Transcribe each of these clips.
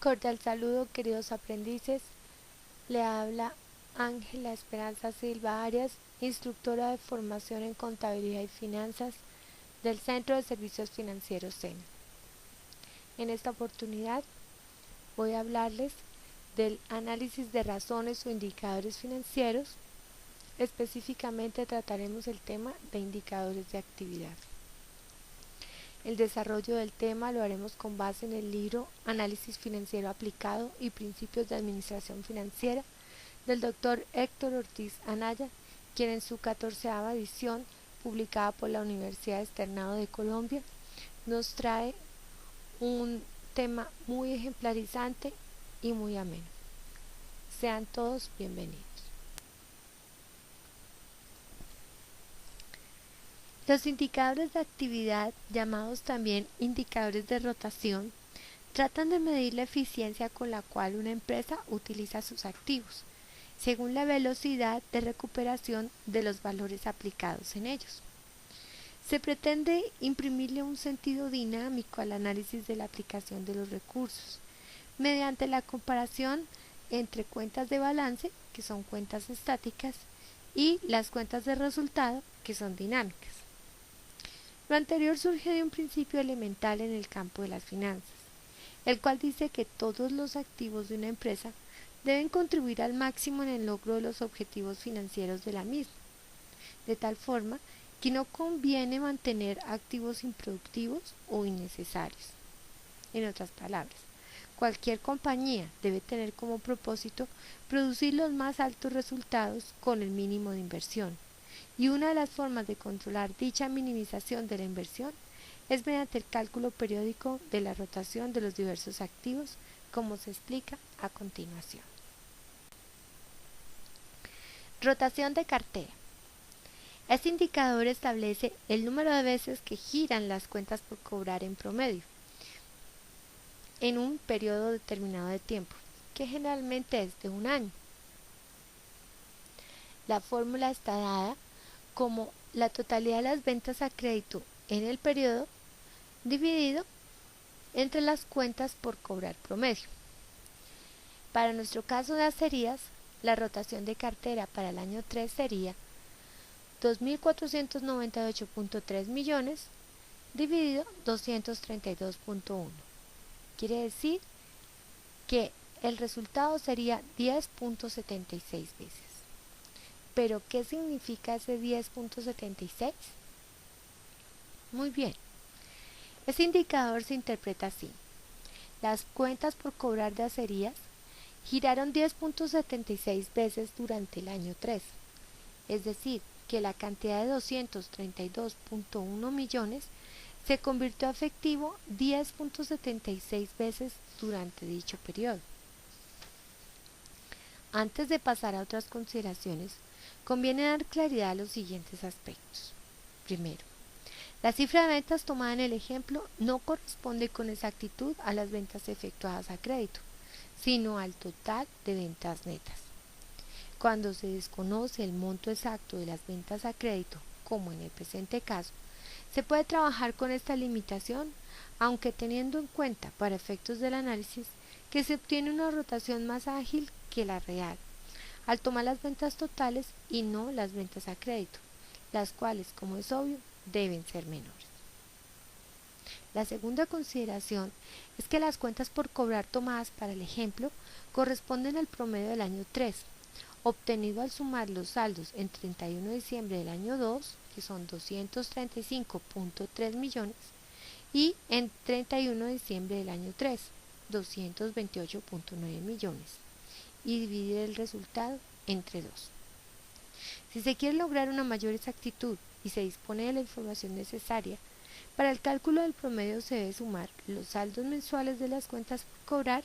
Cordial saludo, queridos aprendices. Le habla Ángela Esperanza Silva Arias, instructora de formación en contabilidad y finanzas del Centro de Servicios Financieros CEN. En esta oportunidad voy a hablarles del análisis de razones o indicadores financieros. Específicamente trataremos el tema de indicadores de actividad. El desarrollo del tema lo haremos con base en el libro Análisis Financiero Aplicado y Principios de Administración Financiera del Dr. Héctor Ortiz Anaya, quien en su 14ª edición, publicada por la Universidad Externado de Colombia, nos trae un tema muy ejemplarizante y muy ameno. Sean todos bienvenidos. Los indicadores de actividad, llamados también indicadores de rotación, tratan de medir la eficiencia con la cual una empresa utiliza sus activos, según la velocidad de recuperación de los valores aplicados en ellos. Se pretende imprimirle un sentido dinámico al análisis de la aplicación de los recursos, mediante la comparación entre cuentas de balance, que son cuentas estáticas, y las cuentas de resultado, que son dinámicas. Lo anterior surge de un principio elemental en el campo de las finanzas, el cual dice que todos los activos de una empresa deben contribuir al máximo en el logro de los objetivos financieros de la misma, de tal forma que no conviene mantener activos improductivos o innecesarios. En otras palabras, cualquier compañía debe tener como propósito producir los más altos resultados con el mínimo de inversión. Y una de las formas de controlar dicha minimización de la inversión es mediante el cálculo periódico de la rotación de los diversos activos, como se explica a continuación. Rotación de cartera. Este indicador establece el número de veces que giran las cuentas por cobrar en promedio en un periodo determinado de tiempo, que generalmente es de un año. La fórmula está dada como la totalidad de las ventas a crédito en el periodo dividido entre las cuentas por cobrar promedio. Para nuestro caso de acerías, la rotación de cartera para el año 3 sería 2.498.3 millones dividido 232.1. Quiere decir que el resultado sería 10.76 veces. ¿Pero qué significa ese 10.76? Muy bien, ese indicador se interpreta así. Las cuentas por cobrar de acerías giraron 10.76 veces durante el año 3, es decir, que la cantidad de 232.1 millones se convirtió a efectivo 10.76 veces durante dicho periodo. Antes de pasar a otras consideraciones, conviene dar claridad a los siguientes aspectos. Primero, la cifra de ventas tomada en el ejemplo no corresponde con exactitud a las ventas efectuadas a crédito, sino al total de ventas netas. Cuando se desconoce el monto exacto de las ventas a crédito, como en el presente caso, se puede trabajar con esta limitación, aunque teniendo en cuenta, para efectos del análisis, que se obtiene una rotación más ágil que la real, al tomar las ventas totales y no las ventas a crédito, las cuales, como es obvio, deben ser menores. La segunda consideración es que las cuentas por cobrar tomadas para el ejemplo corresponden al promedio del año 3, obtenido al sumar los saldos en 31 de diciembre del año 2, que son 235.3 millones, y en 31 de diciembre del año 3, 228.9 millones, y dividir el resultado entre 2. Si se quiere lograr una mayor exactitud y se dispone de la información necesaria, para el cálculo del promedio se debe sumar los saldos mensuales de las cuentas por cobrar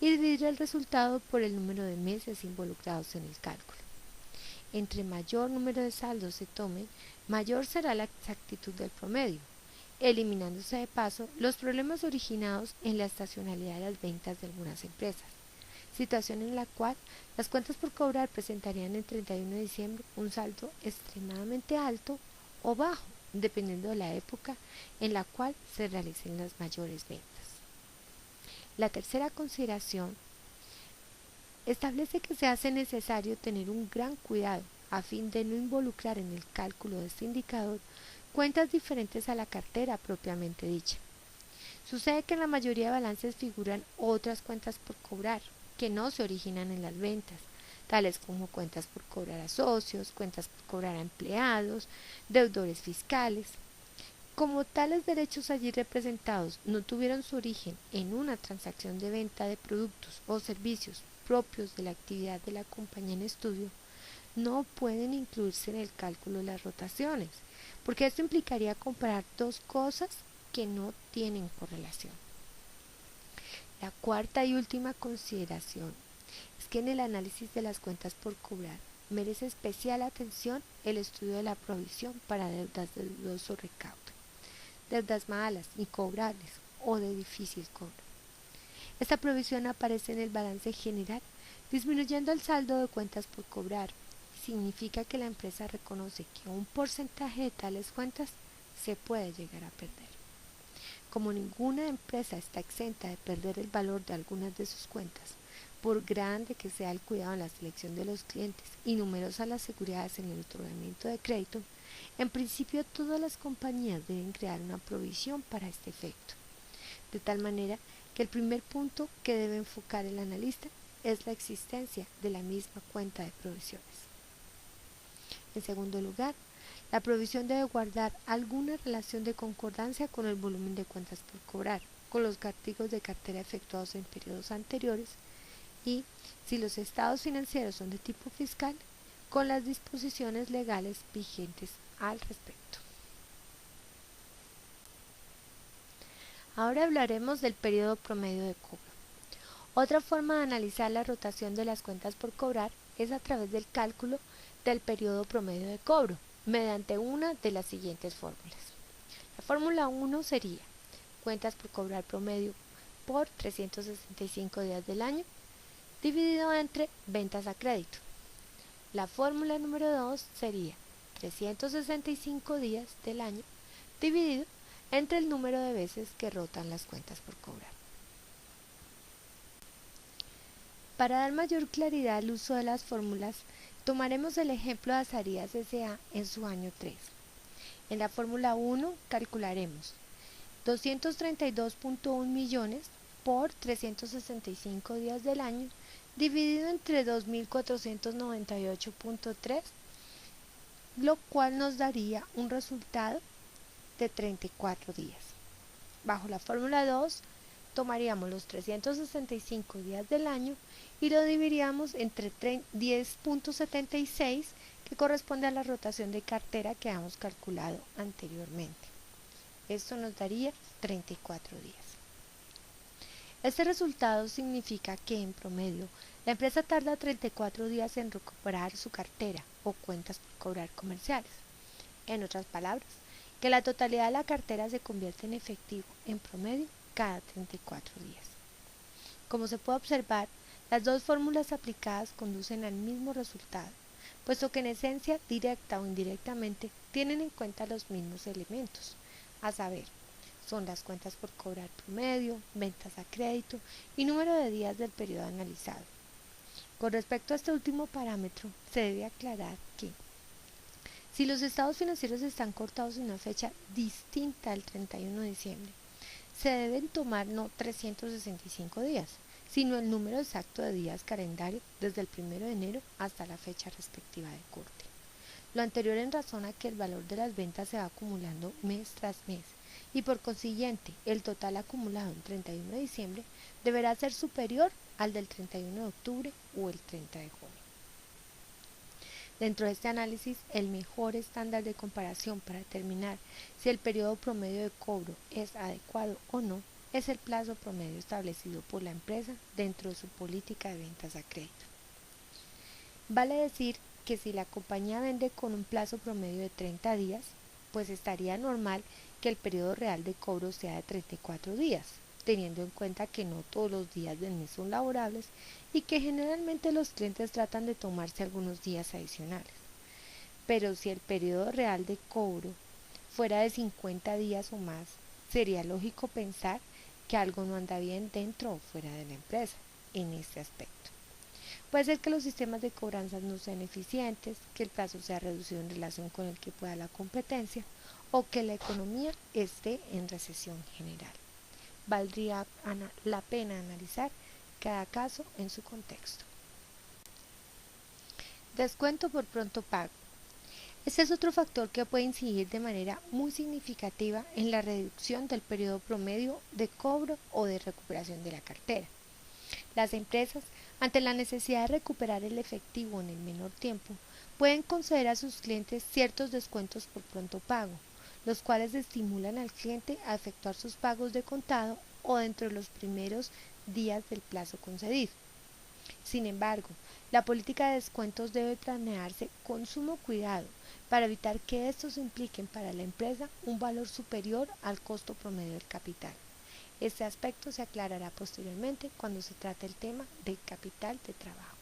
y dividir el resultado por el número de meses involucrados en el cálculo. Entre mayor número de saldos se tomen, mayor será la exactitud del promedio, eliminándose de paso los problemas originados en la estacionalidad de las ventas de algunas empresas, situación en la cual las cuentas por cobrar presentarían el 31 de diciembre un saldo extremadamente alto o bajo, dependiendo de la época en la cual se realicen las mayores ventas. La tercera consideración establece que se hace necesario tener un gran cuidado a fin de no involucrar en el cálculo de este indicador cuentas diferentes a la cartera propiamente dicha. Sucede que en la mayoría de balances figuran otras cuentas por cobrar que no se originan en las ventas, tales como cuentas por cobrar a socios, cuentas por cobrar a empleados, deudores fiscales. Como tales derechos allí representados no tuvieron su origen en una transacción de venta de productos o servicios propios de la actividad de la compañía en estudio, no pueden incluirse en el cálculo de las rotaciones, porque esto implicaría comparar dos cosas que no tienen correlación. La cuarta y última consideración es que en el análisis de las cuentas por cobrar merece especial atención el estudio de la provisión para deudas de dudoso recaudo, deudas malas, incobrables o de difícil cobro. Esta provisión aparece en el balance general, disminuyendo el saldo de cuentas por cobrar. Significa que la empresa reconoce que un porcentaje de tales cuentas se puede llegar a perder. Como ninguna empresa está exenta de perder el valor de algunas de sus cuentas, por grande que sea el cuidado en la selección de los clientes y numerosas las seguridades en el otorgamiento de crédito, en principio todas las compañías deben crear una provisión para este efecto. De tal manera que el primer punto que debe enfocar el analista es la existencia de la misma cuenta de provisiones. En segundo lugar, la provisión debe guardar alguna relación de concordancia con el volumen de cuentas por cobrar, con los castigos de cartera efectuados en periodos anteriores y, si los estados financieros son de tipo fiscal, con las disposiciones legales vigentes al respecto. Ahora hablaremos del periodo promedio de cobro. Otra forma de analizar la rotación de las cuentas por cobrar es a través del cálculo del periodo promedio de cobro, mediante una de las siguientes fórmulas. La fórmula 1 sería cuentas por cobrar promedio por 365 días del año, dividido entre ventas a crédito. La fórmula número 2 sería 365 días del año, dividido entre el número de veces que rotan las cuentas por cobrar. Para dar mayor claridad al uso de las fórmulas, tomaremos el ejemplo de Azarías S.A. en su año 3. En la fórmula 1 calcularemos 232.1 millones por 365 días del año dividido entre 2.498.3, lo cual nos daría un resultado de 34 días. Bajo la fórmula 2 tomaríamos los 365 días del año y lo dividiríamos entre 10.76, que corresponde a la rotación de cartera que hemos calculado anteriormente. Esto nos daría 34 días. Este resultado significa que en promedio la empresa tarda 34 días en recuperar su cartera o cuentas por cobrar comerciales. En otras palabras, que la totalidad de la cartera se convierte en efectivo en promedio cada 34 días. Como se puede observar, las dos fórmulas aplicadas conducen al mismo resultado, puesto que en esencia, directa o indirectamente, tienen en cuenta los mismos elementos, a saber, son las cuentas por cobrar promedio, ventas a crédito y número de días del periodo analizado. Con respecto a este último parámetro, se debe aclarar que si los estados financieros están cortados en una fecha distinta al 31 de diciembre, se deben tomar no 365 días, sino el número exacto de días calendario desde el 1 de enero hasta la fecha respectiva de corte. Lo anterior en razón a que el valor de las ventas se va acumulando mes tras mes y por consiguiente el total acumulado en 31 de diciembre deberá ser superior al del 31 de octubre o el 30 de junio. Dentro de este análisis, el mejor estándar de comparación para determinar si el periodo promedio de cobro es adecuado o no es el plazo promedio establecido por la empresa dentro de su política de ventas a crédito. Vale decir que si la compañía vende con un plazo promedio de 30 días, pues estaría normal que el periodo real de cobro sea de 34 días, teniendo en cuenta que no todos los días del mes son laborables y que generalmente los clientes tratan de tomarse algunos días adicionales. Pero si el periodo real de cobro fuera de 50 días o más, sería lógico pensar que algo no anda bien dentro o fuera de la empresa en este aspecto. Puede ser que los sistemas de cobranzas no sean eficientes, que el plazo sea reducido en relación con el que pueda la competencia o que la economía esté en recesión general. Valdría la pena analizar cada caso en su contexto. Descuento por pronto pago. Este es otro factor que puede incidir de manera muy significativa en la reducción del periodo promedio de cobro o de recuperación de la cartera. Las empresas, ante la necesidad de recuperar el efectivo en el menor tiempo, pueden conceder a sus clientes ciertos descuentos por pronto pago, los cuales estimulan al cliente a efectuar sus pagos de contado o dentro de los primeros días del plazo concedido. Sin embargo, la política de descuentos debe planearse con sumo cuidado para evitar que estos impliquen para la empresa un valor superior al costo promedio del capital. Este aspecto se aclarará posteriormente cuando se trate el tema del capital de trabajo.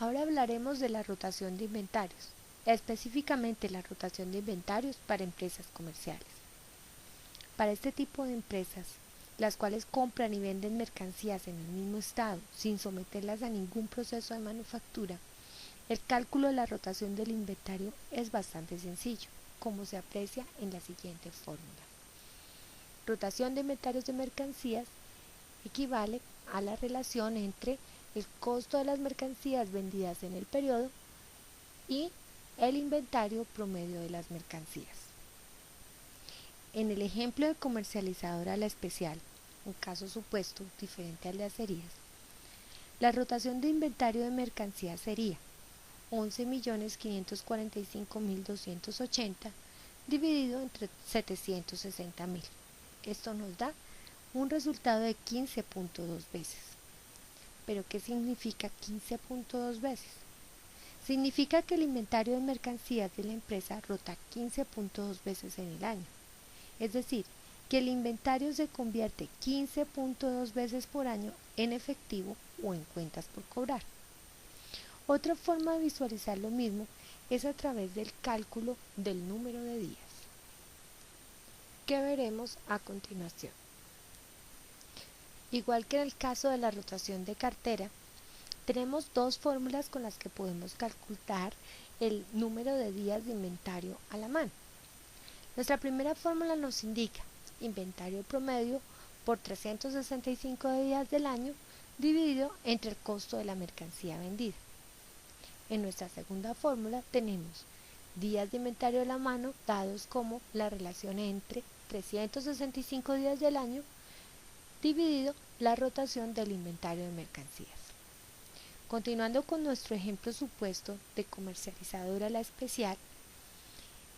Ahora hablaremos de la rotación de inventarios, específicamente la rotación de inventarios para empresas comerciales. Para este tipo de empresas, las cuales compran y venden mercancías en el mismo estado sin someterlas a ningún proceso de manufactura, el cálculo de la rotación del inventario es bastante sencillo, como se aprecia en la siguiente fórmula. Rotación de inventarios de mercancías equivale a la relación entre el costo de las mercancías vendidas en el periodo y el inventario promedio de las mercancías. En el ejemplo de comercializadora a la especial, un caso supuesto diferente al de acerías, la rotación de inventario de mercancías sería 11.545.280 dividido entre 760.000. Esto nos da un resultado de 15.2 veces. ¿Pero qué significa 15.2 veces? Significa que el inventario de mercancías de la empresa rota 15.2 veces en el año. Es decir, que el inventario se convierte 15.2 veces por año en efectivo o en cuentas por cobrar. Otra forma de visualizar lo mismo es a través del cálculo del número de días, que veremos a continuación. Igual que en el caso de la rotación de cartera, tenemos dos fórmulas con las que podemos calcular el número de días de inventario a la mano. Nuestra primera fórmula nos indica inventario promedio por 365 días del año dividido entre el costo de la mercancía vendida. En nuestra segunda fórmula tenemos días de inventario a la mano dados como la relación entre 365 días del año dividido la rotación del inventario de mercancías. Continuando con nuestro ejemplo supuesto de comercializadora a la especial,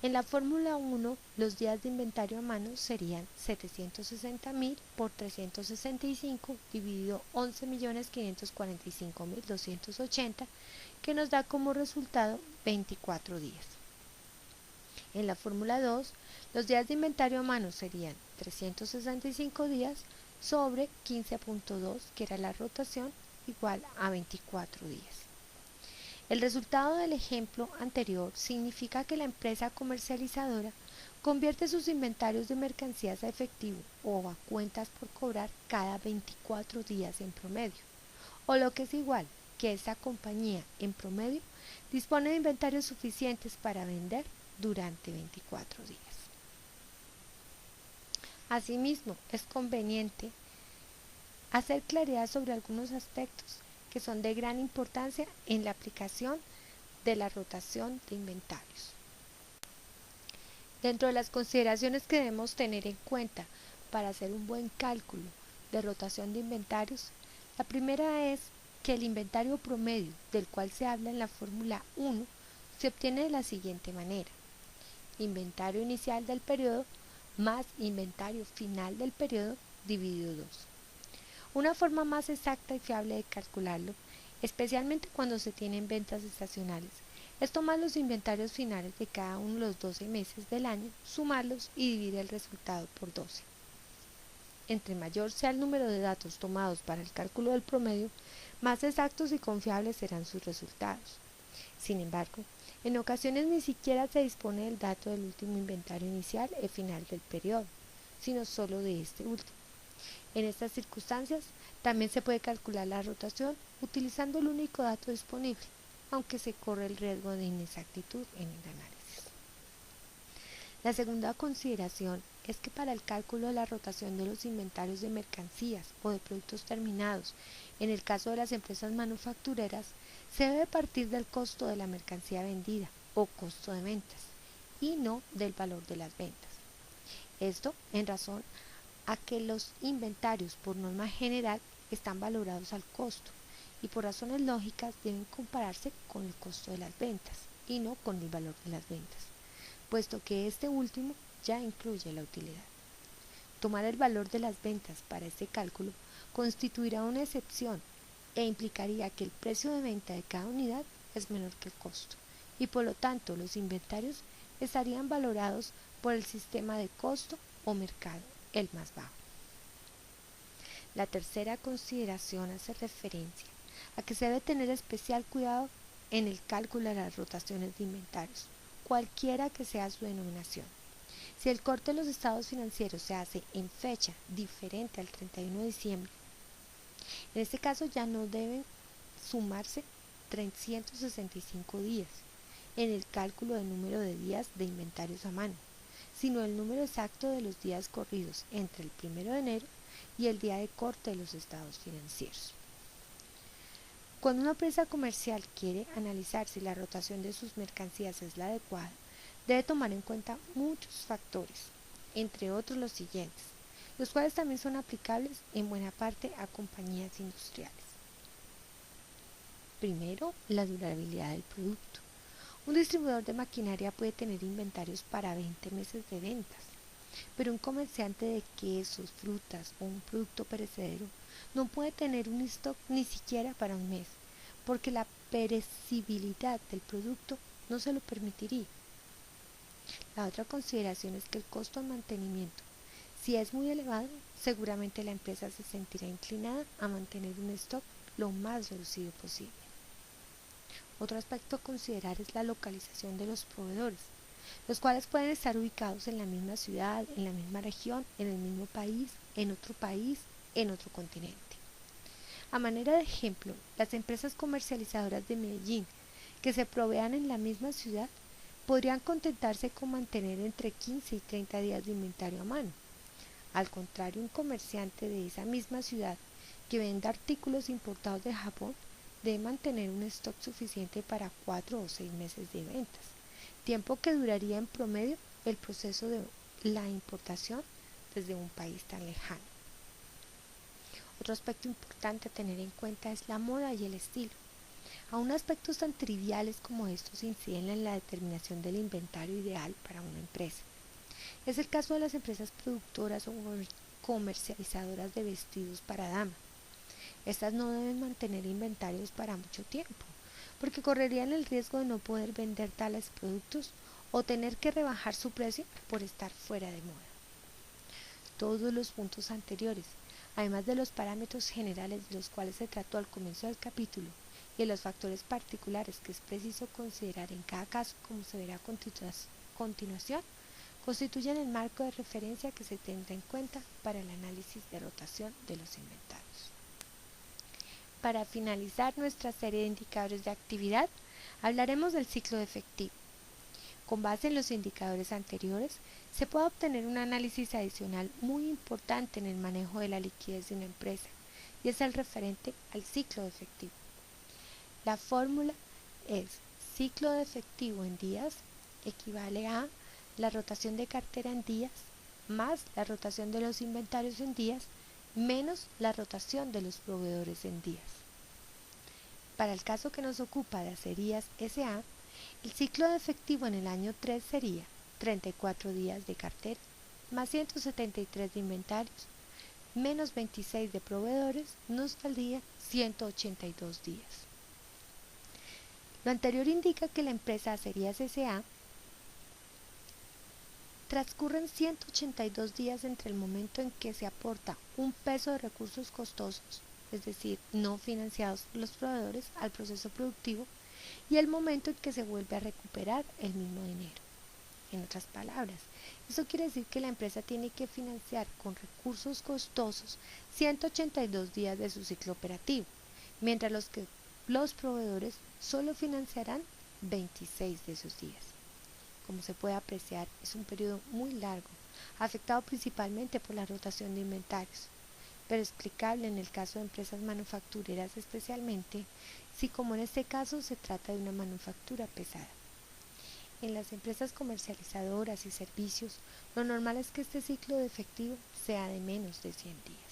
en la fórmula 1 los días de inventario a mano serían 760.000 por 365 dividido 11.545.280, que nos da como resultado 24 días. En la fórmula 2, los días de inventario a mano serían 365 días sobre 15.2, que era la rotación, igual a 24 días. El resultado del ejemplo anterior significa que la empresa comercializadora convierte sus inventarios de mercancías a efectivo o a cuentas por cobrar cada 24 días en promedio, o lo que es igual, que esta compañía en promedio dispone de inventarios suficientes para vender durante 24 días. Asimismo, es conveniente hacer claridad sobre algunos aspectos que son de gran importancia en la aplicación de la rotación de inventarios. Dentro de las consideraciones que debemos tener en cuenta para hacer un buen cálculo de rotación de inventarios, la primera es que el inventario promedio del cual se habla en la fórmula 1 se obtiene de la siguiente manera: inventario inicial del periodo más inventario final del periodo dividido 2. Una forma más exacta y fiable de calcularlo, especialmente cuando se tienen ventas estacionales, es tomar los inventarios finales de cada uno de los 12 meses del año, sumarlos y dividir el resultado por 12. Entre mayor sea el número de datos tomados para el cálculo del promedio, más exactos y confiables serán sus resultados. Sin embargo, en ocasiones ni siquiera se dispone del dato del último inventario inicial y final del periodo, sino solo de este último. En estas circunstancias, también se puede calcular la rotación utilizando el único dato disponible, aunque se corre el riesgo de inexactitud en el análisis. La segunda consideración es que para el cálculo de la rotación de los inventarios de mercancías o de productos terminados, en el caso de las empresas manufactureras, se debe partir del costo de la mercancía vendida o costo de ventas y no del valor de las ventas. Esto en razón a que los inventarios por norma general están valorados al costo y por razones lógicas deben compararse con el costo de las ventas y no con el valor de las ventas, puesto que este último ya incluye la utilidad. Tomar el valor de las ventas para este cálculo constituirá una excepción e implicaría que el precio de venta de cada unidad es menor que el costo y por lo tanto los inventarios estarían valorados por el sistema de costo o mercado, el más bajo. La tercera consideración hace referencia a que se debe tener especial cuidado en el cálculo de las rotaciones de inventarios, cualquiera que sea su denominación. Si el corte de los estados financieros se hace en fecha diferente al 31 de diciembre, en este caso ya no deben sumarse 365 días en el cálculo del número de días de inventarios a mano, sino el número exacto de los días corridos entre el 1 de enero y el día de corte de los estados financieros. Cuando una empresa comercial quiere analizar si la rotación de sus mercancías es la adecuada, debe tomar en cuenta muchos factores, entre otros los siguientes, los cuales también son aplicables en buena parte a compañías industriales. Primero, la durabilidad del producto. Un distribuidor de maquinaria puede tener inventarios para 20 meses de ventas, pero un comerciante de quesos, frutas o un producto perecedero no puede tener un stock ni siquiera para un mes, porque la perecibilidad del producto no se lo permitiría. La otra consideración es que el costo de mantenimiento, si es muy elevado, seguramente la empresa se sentirá inclinada a mantener un stock lo más reducido posible. Otro aspecto a considerar es la localización de los proveedores, los cuales pueden estar ubicados en la misma ciudad, en la misma región, en el mismo país, en otro continente. A manera de ejemplo, las empresas comercializadoras de Medellín, que se provean en la misma ciudad, podrían contentarse con mantener entre 15 y 30 días de inventario a mano. Al contrario, un comerciante de esa misma ciudad que venda artículos importados de Japón debe mantener un stock suficiente para 4 o 6 meses de ventas, tiempo que duraría en promedio el proceso de la importación desde un país tan lejano. Otro aspecto importante a tener en cuenta es la moda y el estilo. Aún aspectos tan triviales como estos inciden en la determinación del inventario ideal para una empresa. Es el caso de las empresas productoras o comercializadoras de vestidos para dama. Estas no deben mantener inventarios para mucho tiempo, porque correrían el riesgo de no poder vender tales productos o tener que rebajar su precio por estar fuera de moda. Todos los puntos anteriores, además de los parámetros generales de los cuales se trató al comienzo del capítulo y de los factores particulares que es preciso considerar en cada caso, como se verá a continuación, constituyen el marco de referencia que se tendrá en cuenta para el análisis de rotación de los inventarios. Para finalizar nuestra serie de indicadores de actividad, hablaremos del ciclo de efectivo. Con base en los indicadores anteriores, se puede obtener un análisis adicional muy importante en el manejo de la liquidez de una empresa, y es el referente al ciclo de efectivo. La fórmula es ciclo de efectivo en días equivale a la rotación de cartera en días más la rotación de los inventarios en días menos la rotación de los proveedores en días. Para el caso que nos ocupa de Acerías S.A., el ciclo de efectivo en el año 3 sería 34 días de cartera más 173 de inventarios menos 26 de proveedores nos daría 182 días. Lo anterior indica que la empresa Acerías S.A. transcurren 182 días entre el momento en que se aporta un peso de recursos costosos, es decir, no financiados por los proveedores, al proceso productivo, y el momento en que se vuelve a recuperar el mismo dinero. En otras palabras, eso quiere decir que la empresa tiene que financiar con recursos costosos 182 días de su ciclo operativo, mientras los proveedores solo financiarán 26 de esos días. Como se puede apreciar, es un periodo muy largo, afectado principalmente por la rotación de inventarios, pero explicable en el caso de empresas manufactureras especialmente, si como en este caso se trata de una manufactura pesada. En las empresas comercializadoras y servicios, lo normal es que este ciclo de efectivo sea de menos de 100 días.